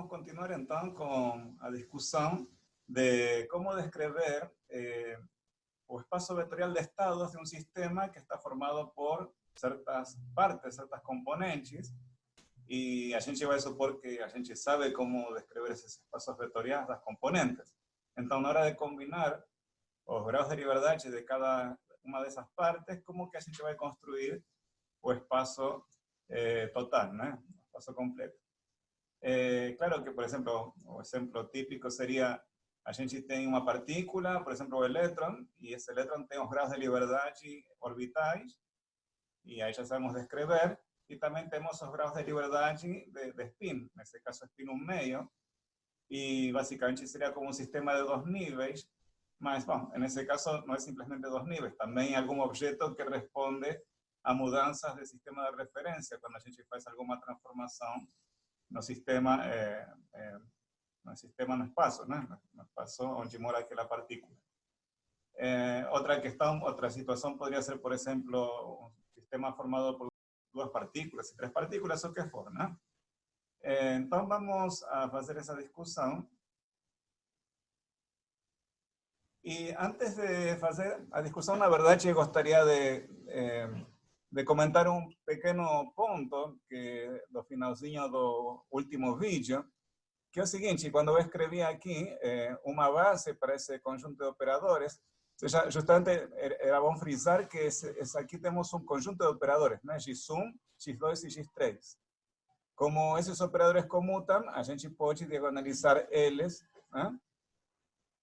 vamos continuar então com a discussão de como descrever o espaço vetorial de estados de um sistema que está formado por certas partes, certas componentes, e a gente vai supor que a gente sabe como descrever esses espaços vetoriais das componentes. Então, na hora de combinar os graus de liberdade de cada uma dessas partes, como que a gente vai construir o espaço total, né? O espaço completo. Claro que, por exemplo, o exemplo típico seria a gente tem uma partícula, por exemplo, o elétron, e esse elétron tem os graus de liberdade orbitais, e aí já sabemos descrever, e também temos os graus de liberdade de spin, nesse caso spin 1/2, e basicamente seria como um sistema de dois níveis, mas, bom, nesse caso não é simplesmente dois níveis, também algum objeto que responde a mudanças de sistema de referência, quando a gente faz alguma transformação no sistema, no espaço, né? No espaço onde mora aquela partícula. Outra situação poderia ser, por exemplo, um sistema formado por duas partículas, três partículas, o que for, né? Então vamos a fazer essa discussão. E antes de fazer a discussão, na verdade, eu gostaria de comentar um pequeno ponto que do finalzinho do último vídeo, que é o seguinte: quando eu escrevi aqui uma base para esse conjunto de operadores, justamente era bom frisar que aqui temos um conjunto de operadores, né? X1, X2 e X3. Como esses operadores comutam, a gente pode diagonalizar eles, né,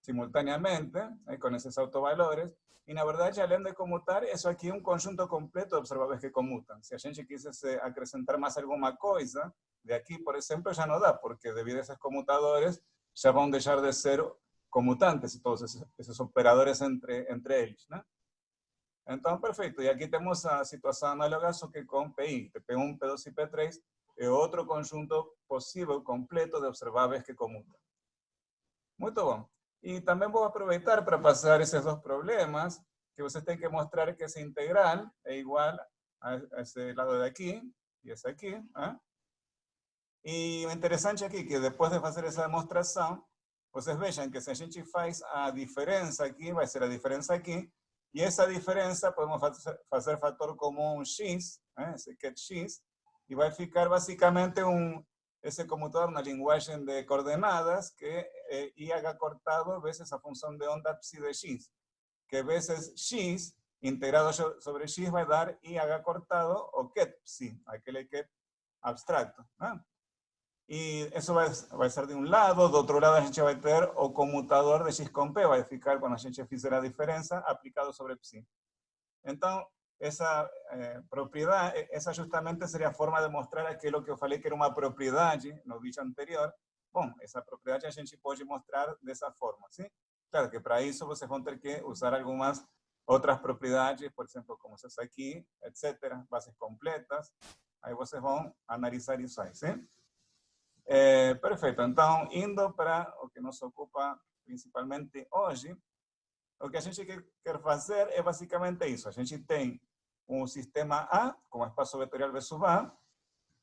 simultaneamente, com esses autovalores, e na verdade, além de comutar, isso aqui é um conjunto completo de observáveis que comutam. Se a gente quisesse acrescentar mais alguma coisa, de aqui, por exemplo, já não dá, porque devido a esses comutadores, já vão deixar de ser comutantes, todos esses operadores entre eles, né? Então, perfeito. E aqui temos a situação análoga, só que com PI, P1, P2 e P3, é outro conjunto possível, completo, de observáveis que comutam. Muito bom. E também vou aproveitar para passar esses dois problemas, que vocês têm que mostrar que essa integral é igual a esse lado de aqui, e esse aqui, ¿eh? E o interessante aqui é que depois de fazer essa demonstração, vocês vejam que se a gente faz a diferença aqui, vai ser a diferença aqui, e essa diferença podemos fazer fator comum x, esse que é x, e vai ficar basicamente esse comutador na linguagem de coordenadas, que é IH cortado vezes a função de onda psi de x, que vezes x integrado sobre x vai dar IH cortado o ket psi, aquele ket abstracto, ¿no? E isso vai ser de um lado, do outro lado a gente vai ter o comutador de x com p, vai ficar, quando a gente fizer a diferença, aplicado sobre psi. Então, essa propriedade, essa justamente seria a forma de mostrar aquilo que eu falei que era uma propriedade no vídeo anterior. Bom, essa propriedade a gente pode mostrar dessa forma, sim? Claro que para isso vocês vão ter que usar algumas outras propriedades, por exemplo, como essa aqui, etc., bases completas. Aí vocês vão analisar isso aí, sim? Perfeito. Então, indo para o que nos ocupa principalmente hoje, o que a gente quer fazer é basicamente isso. A gente tem um sistema A com espaço vetorial V sub A.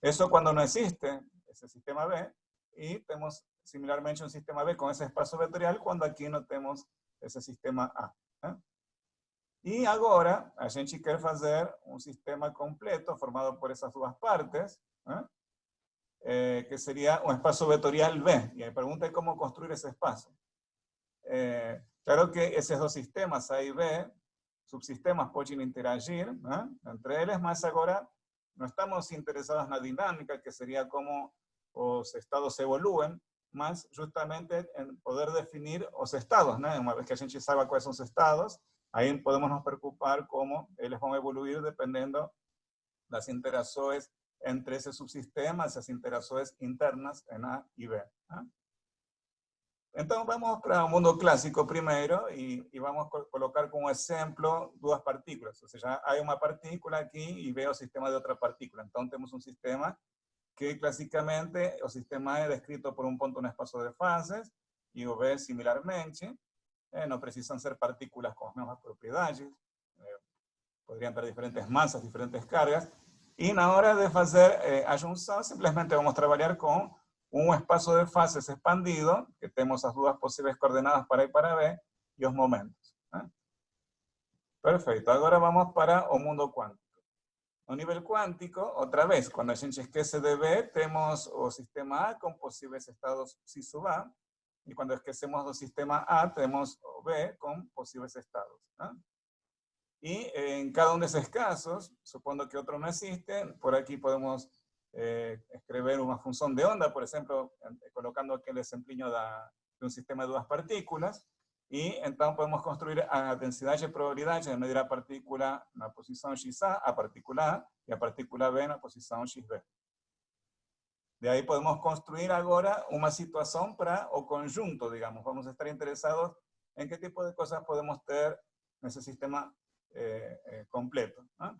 Isso quando não existe esse sistema B. E temos, similarmente, um sistema B com esse espaço vetorial quando aqui não temos esse sistema A, né? E agora, a gente quer fazer um sistema completo formado por essas duas partes, né? Que seria um espaço vetorial B. E a pergunta é como construir esse espaço. Claro que esses dois sistemas, A e B, subsistemas podem interagir, né, entre eles, mas agora não estamos interessados na dinâmica, que seria como os estados evoluem, mas justamente em poder definir os estados, né? Uma vez que a gente saiba quais são os estados, aí podemos nos preocupar como eles vão evoluir dependendo das interações entre esses subsistemas, as interações internas em A e B, ¿eh? Então, vamos para o mundo clássico primeiro e vamos colocar como exemplo duas partículas. Ou seja, há uma partícula aqui e vê o sistema de outra partícula. Então, temos um sistema que, classicamente, o sistema é descrito por um ponto no espaço de fases, e o B similarmente. Não precisam ser partículas com as mesmas propriedades. Poderiam ter diferentes massas, diferentes cargas. E na hora de fazer a junção, simplesmente vamos trabalhar com um espaço de fases expandido, que temos as duas possíveis coordenadas para A e para B, e os momentos. Né? Perfeito. Agora vamos para o mundo quântico. No nível quântico, outra vez, quando a gente esquece de B, temos o sistema A com possíveis estados psi sub A, e quando esquecemos do sistema A, temos o B com possíveis estados. Né? Y en cada uno de esos casos, supondo que otro no existe, por aquí podemos escrever una función de onda, por ejemplo, colocando aquel exemplinho de un sistema de duas partículas, y entonces podemos construir a densidad de probabilidad de medir a partícula en la posición XA, a partícula A, y a partícula B en la posición XB. De ahí podemos construir ahora una situación para o conjunto, digamos. Vamos a estar interesados en qué tipo de cosas podemos tener en ese sistema completo. ¿No?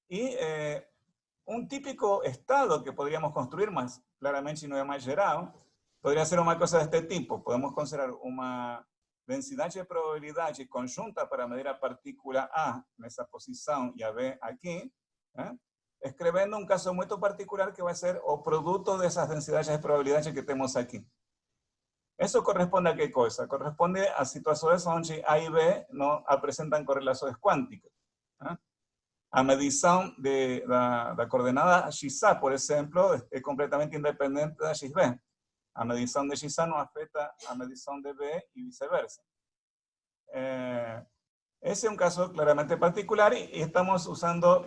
Y un típico estado que podríamos construir, más claramente si no es más general, podría ser una cosa de este tipo. Podemos considerar una densidad de probabilidad conjunta para medir a partícula A en esa posición y a B aquí, escribiendo un caso muy particular que va a ser o producto de esas densidades de probabilidad que tenemos aquí. Eso corresponde a qué cosa? Corresponde a situaciones donde A y B no presentan correlaciones cuánticas. ¿Eh? A medición de la coordenada XA, por ejemplo, es completamente independiente de XB. A medición de XA no afecta a medición de B y viceversa. Ese es un caso claramente particular y estamos usando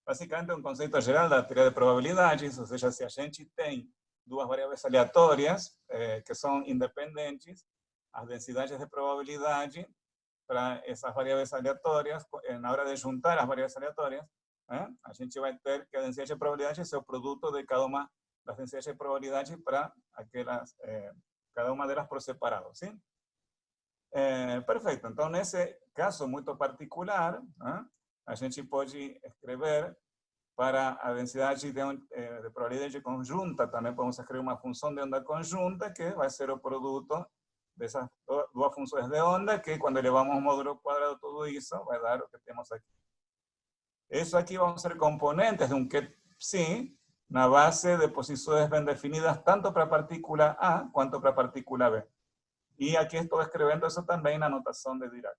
básicamente un concepto general de la teoría de probabilidades, ou seja, se a gente tem duas variáveis aleatórias que são independentes, as densidades de probabilidade para essas variáveis aleatórias, na hora de juntar as variáveis aleatórias, a gente vai ter que a densidade de probabilidade é o produto de cada uma das densidades de probabilidade para aquelas, cada uma delas por separado, ¿sí? Perfeito. Então, nesse caso muito particular, a gente pode escrever para a densidade de probabilidade conjunta, também podemos escrever uma função de onda conjunta, que vai ser o produto dessas duas funções de onda, que quando elevamos o módulo quadrado tudo isso, vai dar o que temos aqui. Isso aqui vão ser componentes de um ket psi, na base de posições bem definidas, tanto para a partícula A, quanto para a partícula B. Y aquí estoy escribiendo eso también en la notación de Dirac.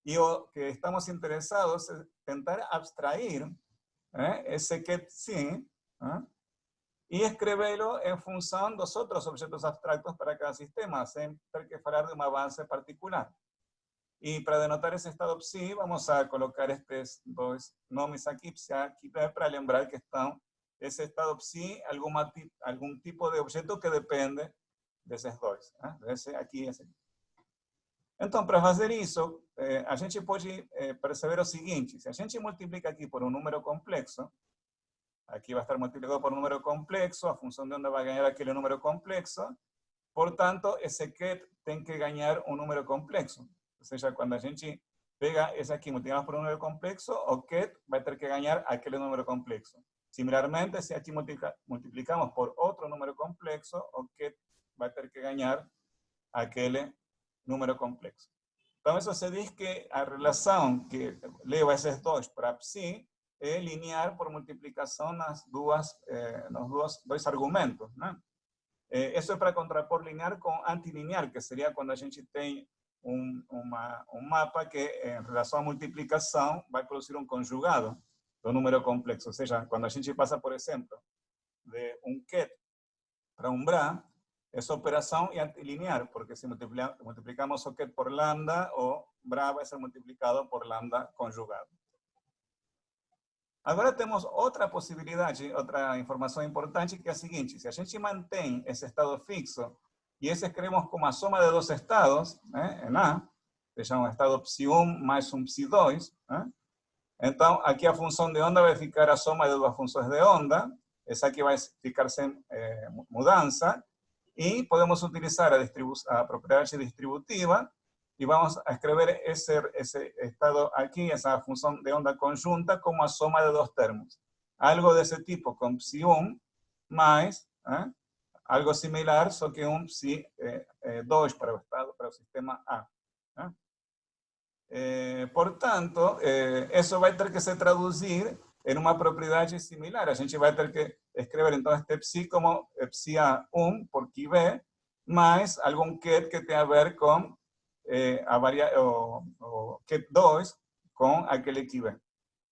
Y lo que estamos interesados es intentar abstraer ese ket psi y escribirlo en función de los otros objetos abstractos para cada sistema, sin tener que hablar de una base particular. Y para denotar ese estado psi, vamos a colocar estos dos nombres aquí, para lembrar que están ese estado psi, algún tipo de objeto que depende desses dois, esse aqui e esse aqui. Então, para fazer isso, a gente pode perceber o seguinte: se a gente multiplica aqui por um número complexo, aqui vai estar multiplicado por um número complexo, a função de onda vai ganhar aquele número complexo, portanto, esse ket tem que ganhar um número complexo. Ou seja, quando a gente pega esse aqui, multiplicamos por um número complexo, o ket vai ter que ganhar aquele número complexo. Similarmente, se aqui multiplicamos por outro número complexo, o ket va a tener que ganar aquel número complexo. Entonces, eso se dice que la relación que leva esos dos para psi es lineal por multiplicación los dos argumentos. ¿No? Eso es para contrapor lineal con antilineal, que sería cuando a gente tiene un mapa que en relación a multiplicación va a producir un conjugado de un número complexo. O sea, cuando a gente pasa, por ejemplo, de un ket para un bra, esa operación es antilineal, porque si multiplicamos o ket por lambda, o bra va a ser multiplicado por lambda conjugado. Agora temos outra possibilidade, outra informação importante, que é a seguinte: se a gente mantém esse estado fixo, e esse escrevemos como a soma de dois estados, em A, se chama estado psi1 mais um psi2, então aqui a função de onda vai ficar a soma de duas funções de onda, essa aqui vai ficar sem mudança, y podemos utilizar a propiedad distributiva y vamos a escribir ese estado aquí, esa función de onda conjunta, como a suma de dos termos. Algo de ese tipo con psi1 más algo similar, solo que un psi2 para el sistema A. Por tanto, eso va a tener que se traducir en una propiedad similar. A gente vai ter que escrever entonces este psi como psi A1 por QB, mais algum QED que tenha a ver com o QED 2 com aquele QB.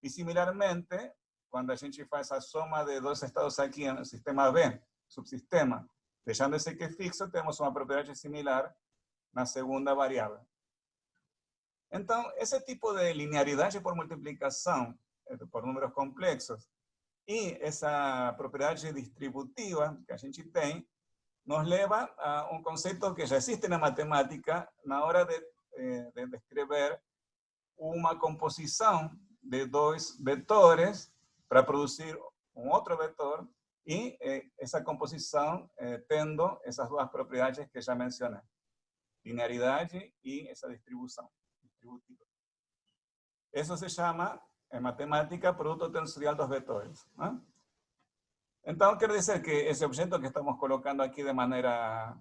E similarmente, quando a gente faz a soma de dois estados aqui no sistema B, subsistema, deixando esse QE fixo, temos uma propriedade similar na segunda variável. Então, esse tipo de linearidade por multiplicação por números complexos e essa propriedade distributiva que a gente tem, nos leva a um conceito que já existe na matemática na hora de descrever uma composição de dois vetores para produzir um outro vetor e essa composição tendo essas duas propriedades que já mencionei, linearidade e essa distribuição distributiva. Isso se chama, em matemática, produto tensorial dos vetores, ¿no? Então, quer dizer que esse objeto que estamos colocando aqui de maneira,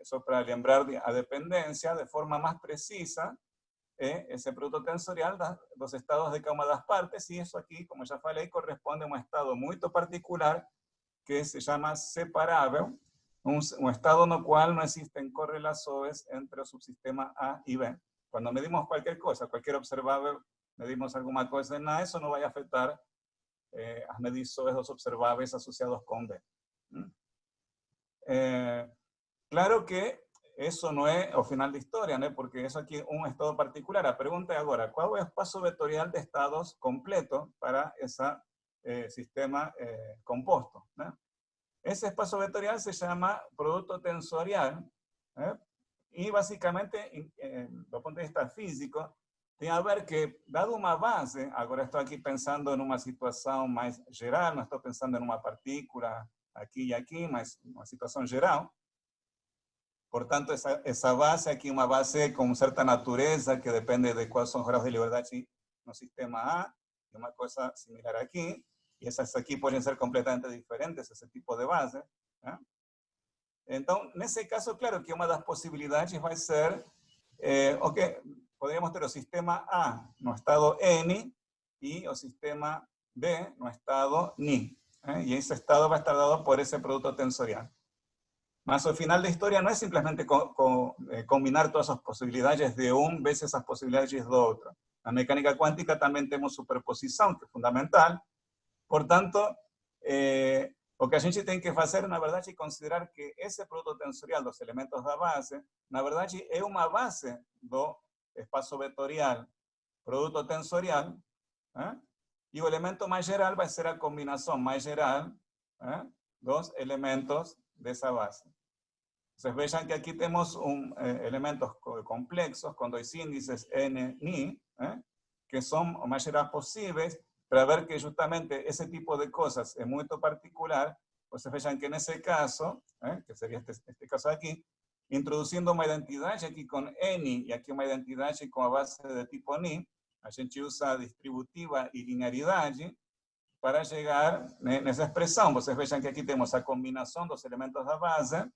só para lembrar a dependência, de forma mais precisa, esse produto tensorial dos estados de cada uma das partes, e isso aqui, como já falei, corresponde a um estado muito particular que se chama separável, um estado no qual não existem correlações entre o subsistema A e B. Quando medimos qualquer coisa, qualquer observável, medimos alguma coisa em A, isso não vai afetar as medições dos observáveis associados com B. Claro que isso não é o final da história, né? Porque isso aqui é um estado particular. A pergunta é agora, qual é o espaço vetorial de estados completo para esse sistema composto, né? Esse espaço vetorial se chama produto tensorial, né? E basicamente, do ponto de vista físico, tem a ver que, dado uma base, agora estou aqui pensando numa situação mais geral, não estou pensando numa partícula aqui e aqui, mas uma situação geral. Portanto, essa base aqui é uma base com certa natureza, que depende de quais são os graus de liberdade no sistema A, e uma coisa similar aqui, e essas aqui podem ser completamente diferentes, esse tipo de base, né? Então, nesse caso, claro que uma das possibilidades vai ser, podríamos ter o sistema A no estado N e o sistema B no estado Ni. Y ese estado va a estar dado por ese producto tensorial. Mas al final de la historia no es simplemente combinar todas esas posibilidades de un veces esas posibilidades de otro. En la mecánica cuántica también tenemos superposición, que es fundamental. Por tanto, o que a gente tem que fazer, na verdade, é considerar que esse produto tensorial dos elementos da base, na verdade, é uma base do espaço vetorial produto tensorial, e o elemento mais geral vai ser a combinação mais geral dos elementos dessa base. Vocês vejam que aqui temos elementos complexos com dois índices N e Ni, que são o mais gerais possíveis, para ver que justamente esse tipo de coisas é muito particular. Vocês vejam que nesse caso, que seria este caso aqui, introduzindo uma identidade aqui com N e aqui uma identidade com a base de tipo Ni, a gente usa distributiva e linearidade para chegar nessa expressão. Vocês vejam que aqui temos a combinação dos elementos da base,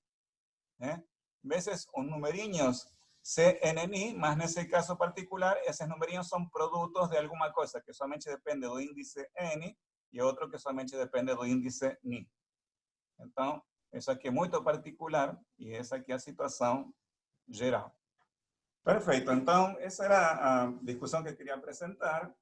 vezes os numerinhos CNNI, mas nesse caso particular, esses numerinhos são produtos de alguma coisa que somente depende do índice N e outro que somente depende do índice Ni. Então, isso aqui é muito particular e essa aqui é a situação geral. Perfeito. Então, essa era a discussão que eu queria apresentar.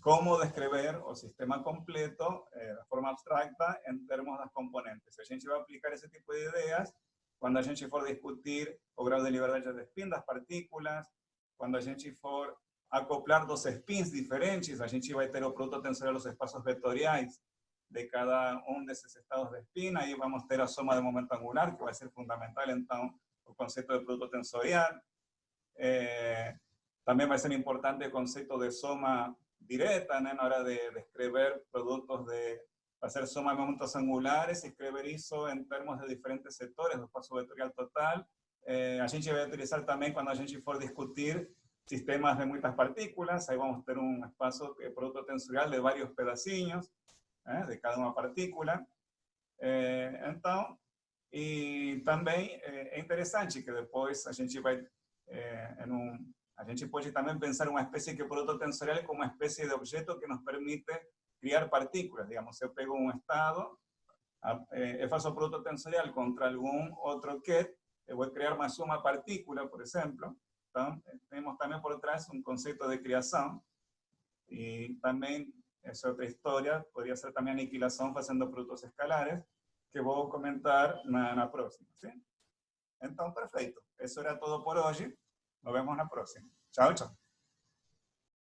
Como descrever o sistema completo de forma abstracta em termos das componentes. A gente vai aplicar esse tipo de ideias quando a gente for discutir o grau de liberdade de spin das partículas, quando a gente for acoplar dos spins diferentes, a gente vai ter o produto tensorial dos espaços vetoriais de cada desses estados de spin, aí vamos ter a soma de momento angular, que vai ser fundamental, então, o conceito de produto tensorial. Também vai ser importante o conceito de soma direta, na hora de escrever produtos fazer soma de momentos angulares e escrever isso em termos de diferentes setores do espaço vetorial total. A gente vai utilizar também quando a gente for discutir sistemas de muitas partículas, aí vamos ter um espaço de produto tensorial de vários pedacinhos, de cada uma partícula. Então, e também é interessante que depois a gente vai a gente pode também pensar uma espécie de produto tensorial como uma espécie de objeto que nos permite criar partículas, digamos, se pega un estado, eu faço o produto tensorial contra algum outro ket, eu vou criar mais uma partícula, por exemplo. Então, temos também por trás um conceito de criação, e também, essa outra história, poderia ser também aniquilação fazendo produtos escalares, que vou comentar na próxima, sim? Então, perfeito. Isso era tudo por hoje. Nos vemos na próxima. Tchau, tchau.